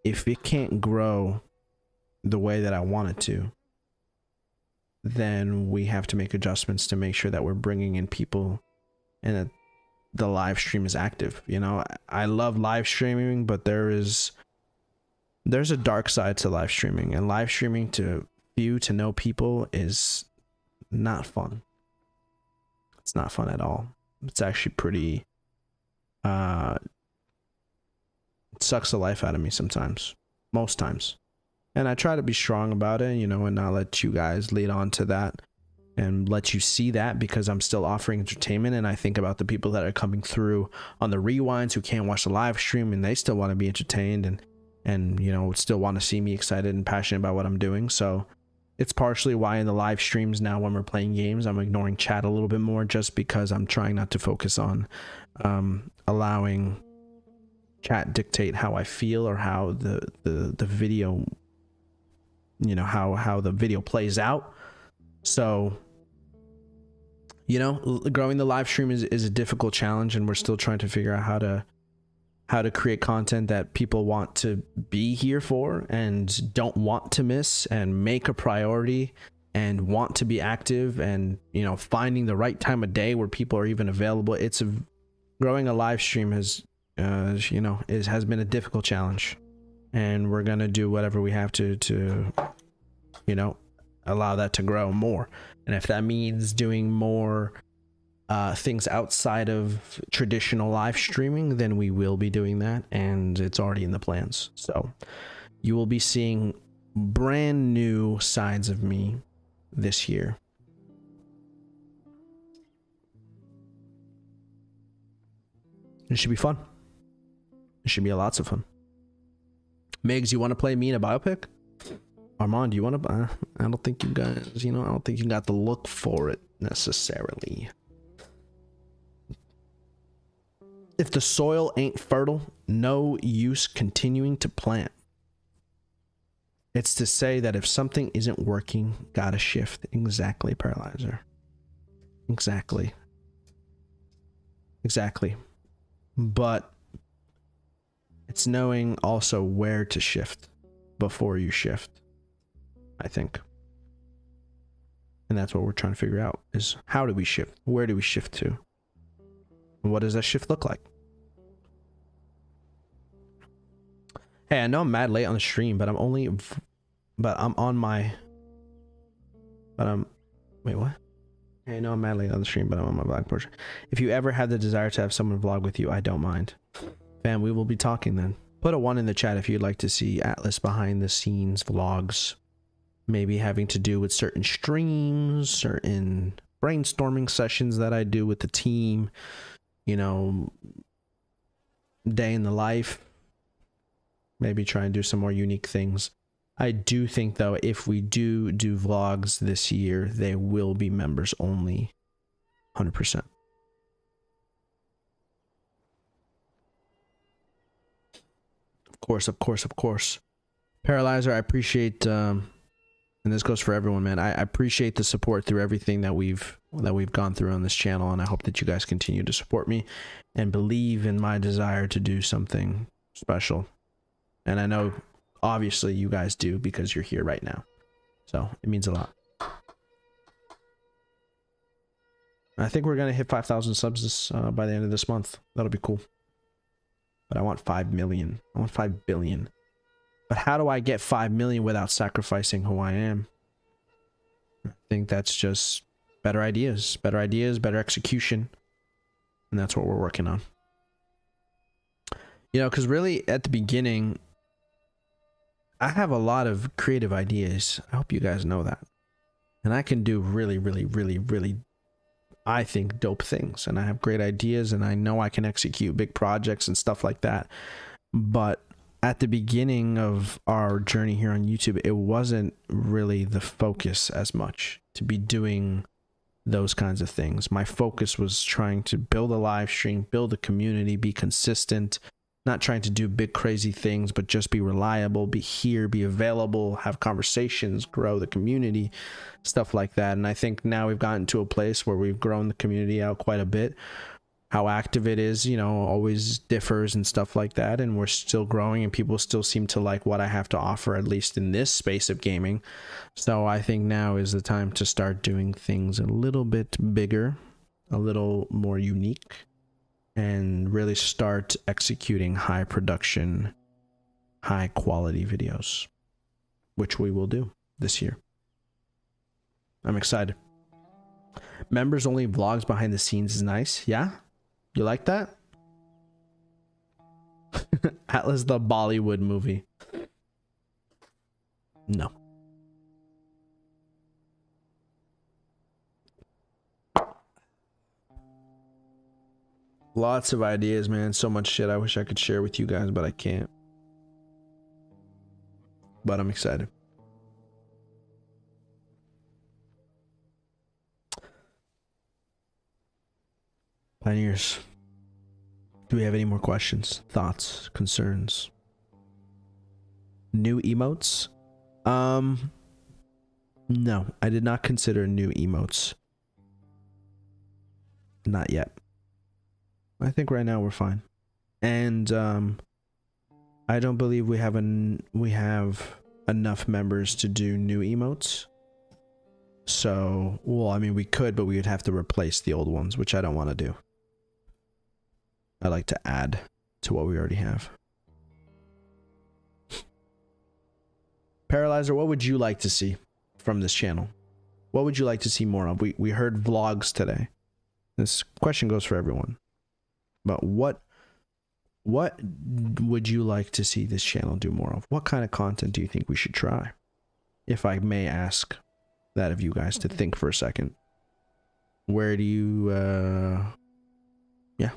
it can't grow the way that I want it to, then we have to make adjustments to make sure that we're bringing in people and that the live stream is active. You know, I love live streaming, but there's a dark side to live streaming, and live streaming to few to no people is not fun. It's not fun at all. It's actually pretty it sucks the life out of me sometimes, most times. And I try to be strong about it, you know, and not let you guys lead on to that and let you see that, because I'm still offering entertainment. And I think about the people that are coming through on the rewinds who can't watch the live stream and they still want to be entertained. And and you know, still want to see me excited and passionate about what I'm doing. So it's partially why in the live streams now, when we're playing games, I'm ignoring chat a little bit more, just because I'm trying not to focus on allowing chat dictate how I feel or how the video, you know, how the video plays out. So, you know, growing the live stream is a difficult challenge, and we're still trying to figure out how to create content that people want to be here for and don't want to miss, and make a priority and want to be active, and, you know, finding the right time of day where people are even available. Growing a live stream has been a difficult challenge, and we're going to do whatever we have to, you know, allow that to grow more. And if that means doing more things outside of traditional live streaming, then we will be doing that, and it's already in the plans. So you will be seeing brand new sides of me this year. It should be fun. It should be lots of fun. Migs, you want to play me in a biopic? Armand, do you want to? I don't think you guys, you know, I don't think you got the look for it necessarily. If the soil ain't fertile, no use continuing to plant. It's to say that if something isn't working, gotta shift. Exactly, Paralyzer. Exactly. Exactly. But it's knowing also where to shift before you shift, I think. And that's what we're trying to figure out, is how do we shift? Where do we shift to? And what does that shift look like? Hey, I know I'm mad late on the stream, but I'm on my, wait, what? Hey, I know I'm mad late on the stream, but I'm on my vlog portion. If you ever have the desire to have someone vlog with you, I don't mind. Fam, we will be talking then. Put a 1 in the chat if you'd like to see Atlas behind the scenes vlogs. Maybe having to do with certain streams, certain brainstorming sessions that I do with the team. You know, day in the life. Maybe try and do some more unique things. I do think, though, if we do vlogs this year, they will be members only. 100%. Of course. Paralyzer, I appreciate, and this goes for everyone, man. I appreciate the support through everything that we've gone through on this channel, and I hope that you guys continue to support me and believe in my desire to do something special. And I know, obviously, you guys do, because you're here right now. So it means a lot. I think we're gonna hit 5,000 subs by the end of this month. That'll be cool. But I want 5 million. I want 5 billion. But how do I get 5 million without sacrificing who I am? I think that's just better ideas, better execution. And that's what we're working on. You know, because really at the beginning, I have a lot of creative ideas. I hope you guys know that. And I can do really, I think, dope things. And I have great ideas, and I know I can execute big projects and stuff like that. But at the beginning of our journey here on YouTube, it wasn't really the focus as much to be doing those kinds of things. My focus was trying to build a live stream, build a community, be consistent, not trying to do big crazy things, but just be reliable, be here, be available, have conversations, grow the community, stuff like that. And I think now we've gotten to a place where we've grown the community out quite a bit. How active it is, you know, always differs and stuff like that. And we're still growing, and people still seem to like what I have to offer, at least in this space of gaming. So I think now is the time to start doing things a little bit bigger, a little more unique, and really start executing high production, high quality videos, which we will do this year. I'm excited. Members only vlogs behind the scenes is nice. Yeah? You like that? Atlas the Bollywood movie. No. Lots of ideas, man. So much shit I wish I could share with you guys, but I can't. but I'm excited. Pioneers, do we have any more questions, thoughts, concerns? New emotes? No, I did not consider new emotes. Not yet. I think right now we're fine. And I don't believe we have enough members to do new emotes. So, well, I mean, we could, but we would have to replace the old ones, which I don't want to do. I like to add to what we already have. Paralyzer, what would you like to see from this channel? What would you like to see more of? We heard vlogs today. This question goes for everyone. But what would you like to see this channel do more of? What kind of content do you think we should try? If I may ask that of you guys to think for a second. Where do you yeah.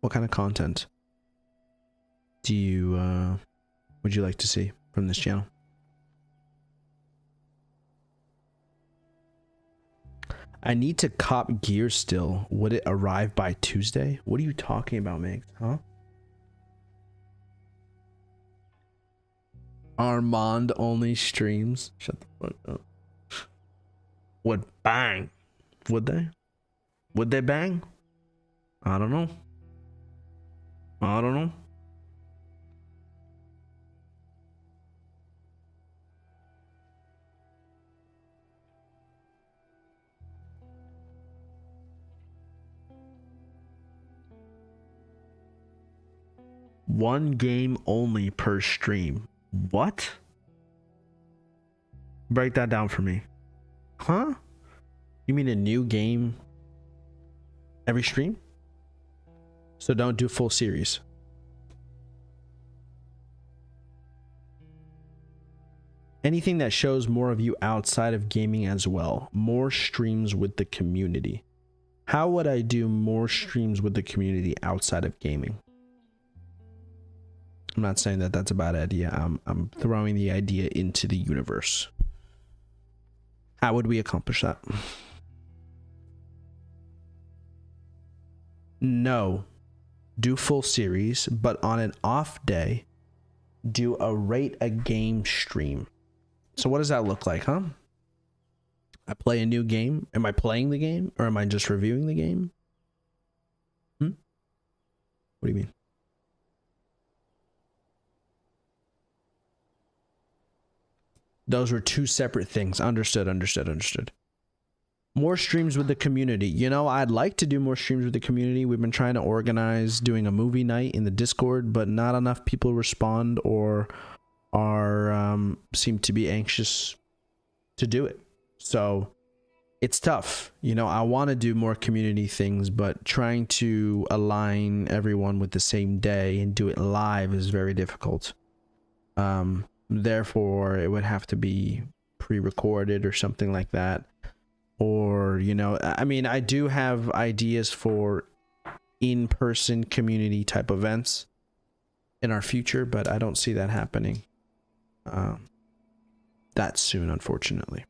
What kind of content do you would you like to see from this channel? I need to cop gear still. Would it arrive by Tuesday? What are you talking about, Megs? Huh? Armand only streams. Shut the fuck up. Would bang. Would they? Would they bang? I don't know. I don't know. One game only per stream. What? Break that down for me. Huh? You mean a new game every stream? So don't do full series. Anything that shows more of you outside of gaming as well. More streams with the community. How would I do more streams with the community outside of gaming? I'm not saying that that's a bad idea. I'm throwing the idea into the universe. How would we accomplish that? No. Do full series, but on an off day, do a rate a game stream. So what does that look like, huh? I play a new game. Am I playing the game or am I just reviewing the game? What do you mean? Those were two separate things. Understood. More streams with the community. You know, I'd like to do more streams with the community. We've been trying to organize doing a movie night in the Discord, but not enough people respond or are seem to be anxious to do it. So it's tough. You know, I want to do more community things, but trying to align everyone with the same day and do it live is very difficult. Therefore, it would have to be pre-recorded or something like that. Or, you know, I mean, I do have ideas for in-person community type events in our future, but I don't see that happening that soon, unfortunately.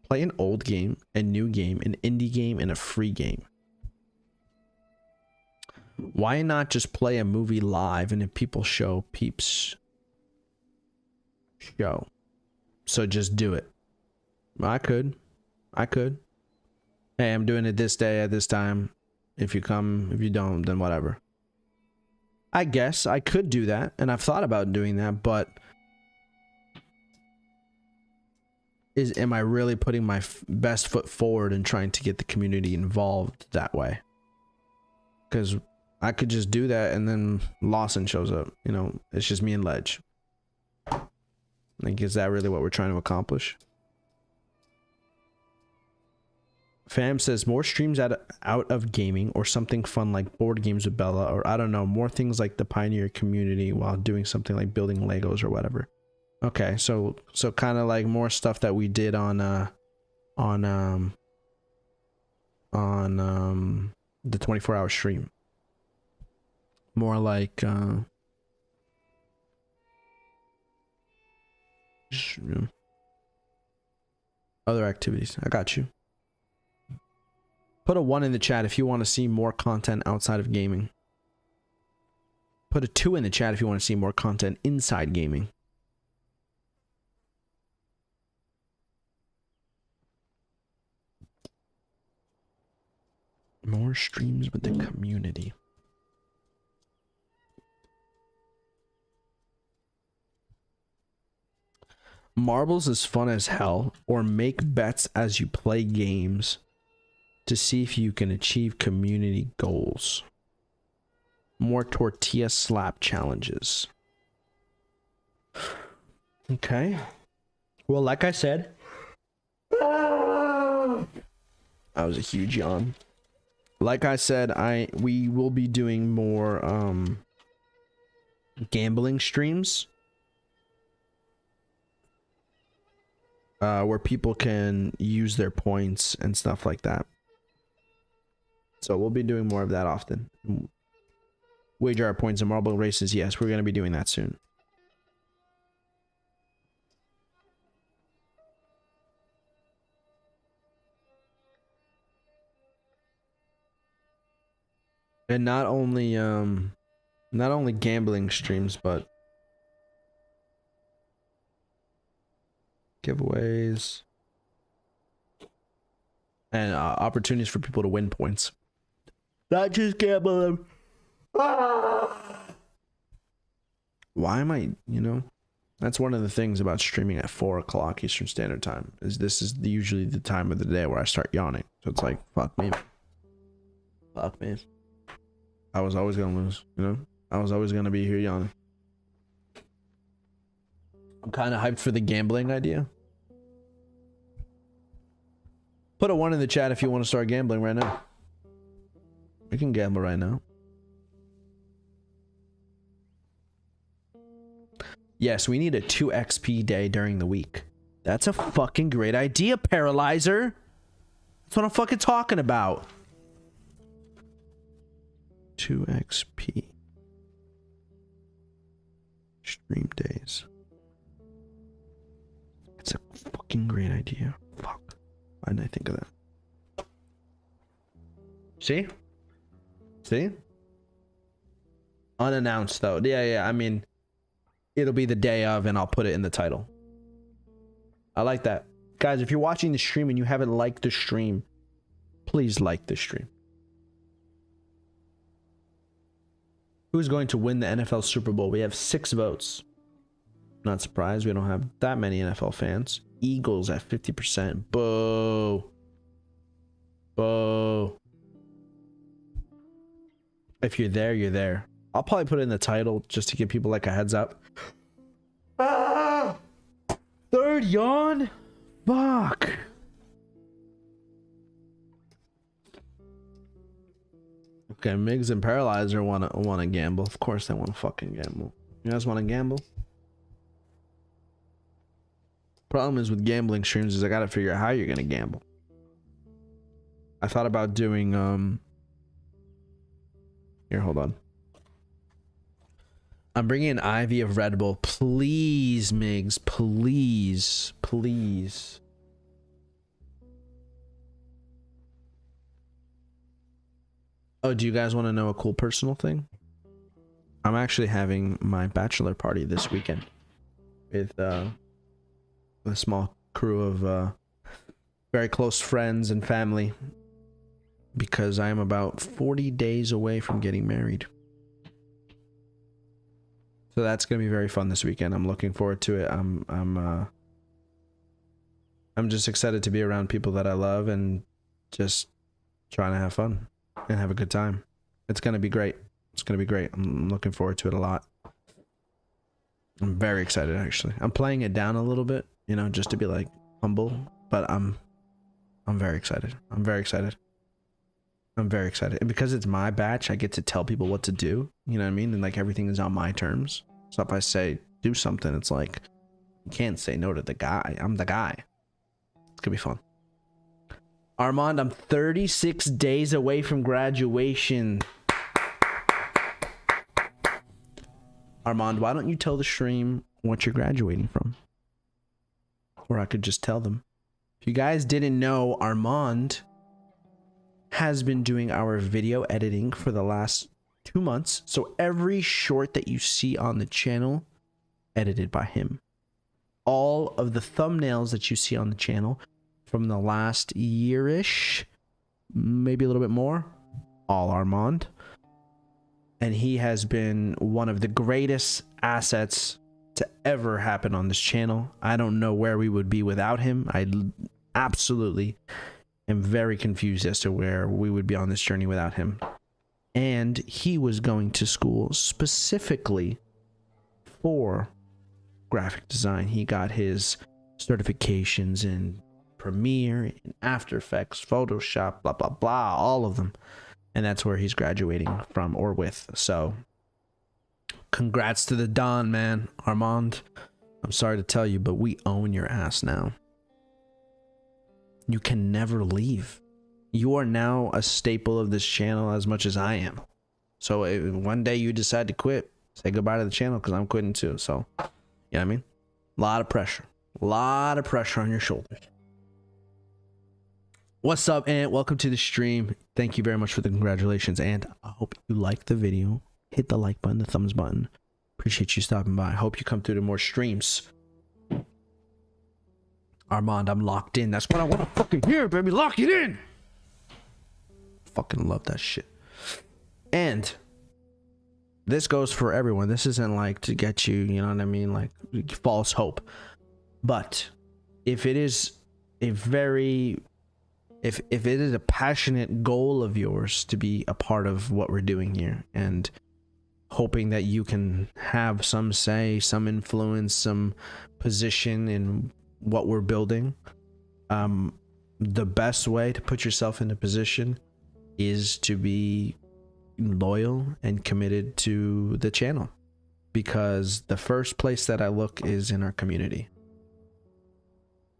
Play an old game, a new game, an indie game, and a free game. Why not just play a movie live and if people show peeps show? So just do it. I could. Hey, I'm doing it this day at this time. If you come, if you don't, then whatever. I guess I could do that, and I've thought about doing that, but am I really putting my best foot forward and trying to get the community involved that way? Because I could just do that and then Lawson shows up. You know, it's just me and Ledge. Like, is that really what we're trying to accomplish? Fam says more streams out of gaming or something fun like board games with Bella, or I don't know, more things like the Pioneer community while doing something like building Legos or whatever. Okay, so kind of like more stuff that we did on the 24-hour stream. More like Just, you know, other activities. I got you. Put a 1 in the chat if you want to see more content outside of gaming. Put a 2 in the chat if you want to see more content inside gaming. More streams with the community. Marbles is fun as hell, or make bets as you play games to see if you can achieve community goals. More tortilla slap challenges. Okay. Well, like I said, that was a huge yawn. Like I said, we will be doing more gambling streams where people can use their points and stuff like that. So we'll be doing more of that often. Wager our points in marble races. Yes, we're going to be doing that soon. And not only gambling streams, but giveaways and opportunities for people to win points. Not just gamble them. Why am I, you know, that's one of the things about streaming at 4 o'clock Eastern Standard Time, is this is usually the time of the day where I start yawning. So it's like, fuck me. Fuck me. I was always gonna lose, you know? I was always gonna be here yawning. I'm kind of hyped for the gambling idea. Put a 1 in the chat if you want to start gambling right now. We can gamble right now. Yes, we need a 2 XP day during the week. That's a fucking great idea, Paralyzer. That's what I'm fucking talking about. 2 XP stream days. It's a fucking great idea. Fuck. Why didn't I think of that? See? See? Unannounced though. Yeah. I mean, it'll be the day of and I'll put it in the title. I like that. Guys, if you're watching the stream and you haven't liked the stream, please like the stream. Who's going to win the NFL Super Bowl? We have 6 votes. Not surprised. We don't have that many NFL fans. Eagles at 50%. Boo. Boo. If you're there, you're there. I'll probably put it in the title just to give people like a heads up. Ah! 3rd yawn? Fuck. Okay, Migs and Paralyzer wanna gamble. Of course they wanna fucking gamble. You guys wanna gamble? Problem is with gambling streams is I gotta figure out how you're gonna gamble. I thought about doing here, hold on. I'm bringing an IV of Red Bull. Please, Migs, please, please. Oh, do you guys want to know a cool personal thing? I'm actually having my bachelor party this weekend with a small crew of very close friends and family, because I am about 40 days away from getting married. So that's gonna be very fun this weekend. I'm looking forward to it. I'm just excited to be around people that I love and just trying to have fun and have a good time. It's gonna be great. It's gonna be great. I'm looking forward to it a lot. I'm very excited, actually. I'm playing it down a little bit, you know, just to be like humble, but I'm very excited. I'm very excited. I'm very excited. And because it's my batch, I get to tell people what to do, you know what I mean? And like everything is on my terms. So if I say do something, it's like you can't say no to the guy. I'm the guy. It's gonna be fun. Armand, I'm 36 days away from graduation. Armand, why don't you tell the stream what you're graduating from? Or I could just tell them. If you guys didn't know, Armand has been doing our video editing for the last 2 months. So every short that you see on the channel, edited by him. All of the thumbnails that you see on the channel from the last year-ish, maybe a little bit more, all Armand. And he has been one of the greatest assets to ever happen on this channel. I don't know where we would be without him. I absolutely am very confused as to where we would be on this journey without him. And he was going to school specifically for graphic design. He got his certifications in Premiere, in After Effects, Photoshop, blah, blah, blah, all of them. And that's where he's graduating from or with. So congrats to the Don, man. Armand, I'm sorry to tell you, but we own your ass now. You can never leave. You are now a staple of this channel as much as I am. So if one day you decide to quit, say goodbye to the channel, because I'm quitting too. So, you know what I mean? A lot of pressure. A lot of pressure on your shoulders. What's up, Ant? Welcome to the stream. Thank you very much for the congratulations, and I hope you like the video. Hit the like button, the thumbs button. Appreciate you stopping by. I hope you come through to more streams. Armand, I'm locked in. That's what I want to fucking hear, baby. Lock it in. Fucking love that shit. And this goes for everyone. This isn't like to get you, you know what I mean, like false hope. But if it is a very, if it is a passionate goal of yours to be a part of what we're doing here, and hoping that you can have some say, some influence, some position in what we're building, the best way to put yourself in a position is to be loyal and committed to the channel, because the first place that I look is in our community.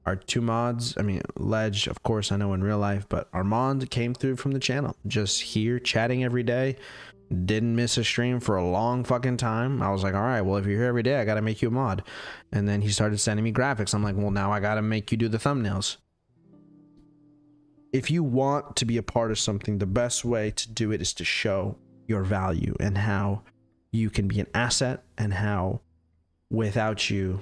Our two mods, I mean, Ledge, of course, I know in real life, but Armand came through from the channel, just here chatting every day. Didn't miss a stream for a long fucking time. I was like, all right, well, if you're here every day, I gotta make you a mod. And then he started sending me graphics. I'm like, well, now I gotta make you do the thumbnails. If you want to be a part of something, the best way to do it is to show your value and how you can be an asset, and how without you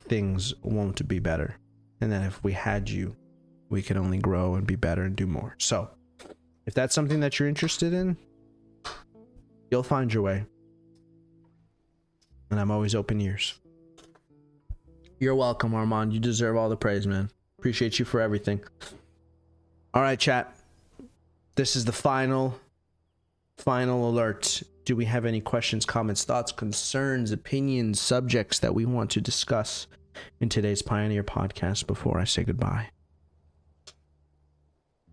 things won't be better, and then if we had you, we could only grow and be better and do more. So if that's something that you're interested in, you'll find your way, and I'm always open ears. You're welcome, Armand. You deserve all the praise, man. Appreciate you for everything. All right, chat, this is the final alert. Do we have any questions, comments, thoughts, concerns, opinions, subjects that we want to discuss in today's Pioneer podcast before I say goodbye?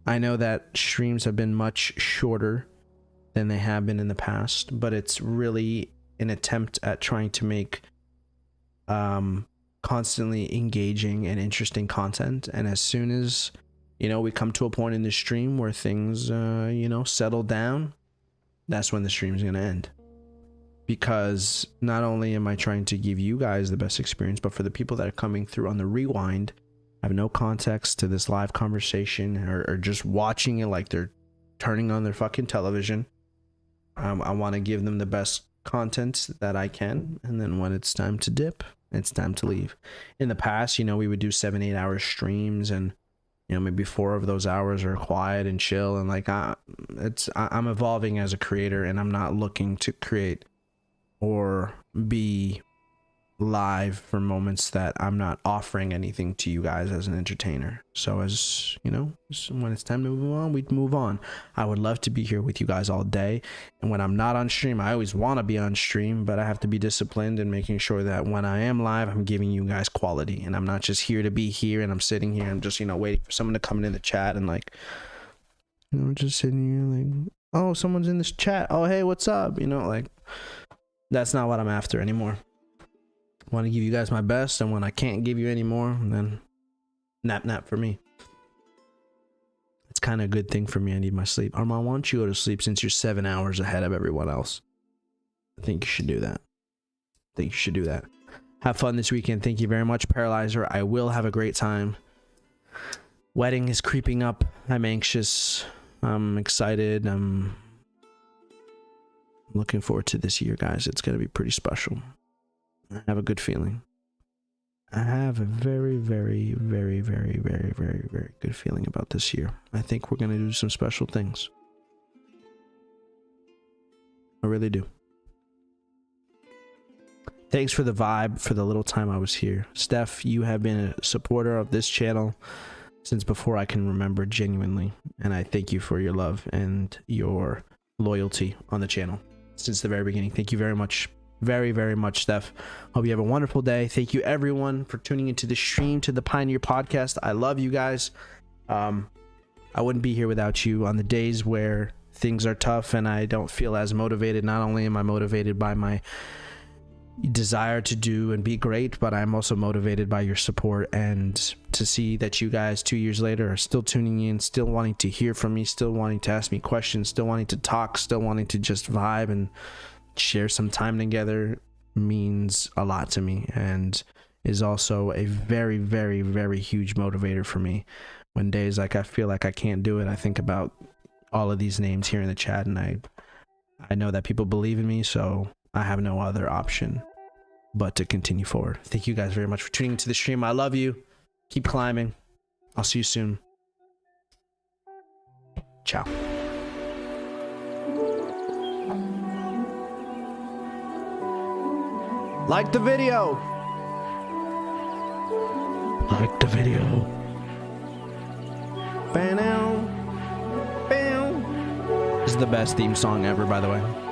I know that streams have been much shorter than they have been in the past, but it's really an attempt at trying to make constantly engaging and interesting content. And as soon as, you know, we come to a point in the stream where things, you know, settle down, that's when the stream is going to end. Because not only am I trying to give you guys the best experience, but for the people that are coming through on the rewind, have no context to this live conversation, or just watching it like they're turning on their fucking television, I want to give them the best content that I can. And then when it's time to dip, it's time to leave. In the past, you know, we would do 7-8 hour streams, and you know, maybe 4 of those hours are quiet and chill, and like I'm evolving as a creator, and I'm not looking to create or be live for moments that I'm not offering anything to you guys as an entertainer. So as you know, when it's time to move on, we move on. I would love to be here with you guys all day, and when I'm not on stream, I always want to be on stream, but I have to be disciplined in making sure that when I am live, I'm giving you guys quality, and I'm not just here to be here and I'm sitting here and just, you know, waiting for someone to come in the chat and like, you know, just sitting here like, oh, someone's in this chat, oh hey, what's up, you know, like that's not what I'm after anymore. I want to give you guys my best, and when I can't give you any more, then nap for me. It's kind of a good thing for me. I need my sleep. Armand, why don't you go to sleep since you're 7 hours ahead of everyone else? I think you should do that. Have fun this weekend. Thank you very much, Paralyzer. I will have a great time. Wedding is creeping up. I'm anxious. I'm excited. I'm looking forward to this year, guys. It's going to be pretty special. I have a good feeling. I have a very, very, very, very, very, very, very good feeling about this year. I think we're going to do some special things. I really do. Thanks for the vibe for the little time I was here. Steph, you have been a supporter of this channel since before I can remember, genuinely. And I thank you for your love and your loyalty on the channel since the very beginning. Thank you very much. Very, very much, Steph. Hope you have a wonderful day. Thank you, everyone, for tuning into the stream, to the Pioneer Podcast. I love you guys. I wouldn't be here without you on the days where things are tough and I don't feel as motivated. Not only am I motivated by my desire to do and be great, but I'm also motivated by your support, and to see that you guys 2 years later are still tuning in, still wanting to hear from me, still wanting to ask me questions, still wanting to talk, still wanting to just vibe and share some time together means a lot to me, and is also a very, very, very huge motivator for me. When days like I feel like I can't do it, I think about all of these names here in the chat, and I know that people believe in me, so I have no other option but to continue forward. Thank you guys very much for tuning into the stream. I love you. Keep climbing. I'll see you soon. Ciao. Like the video. Like the video. Bam. Bam. This is the best theme song ever, by the way.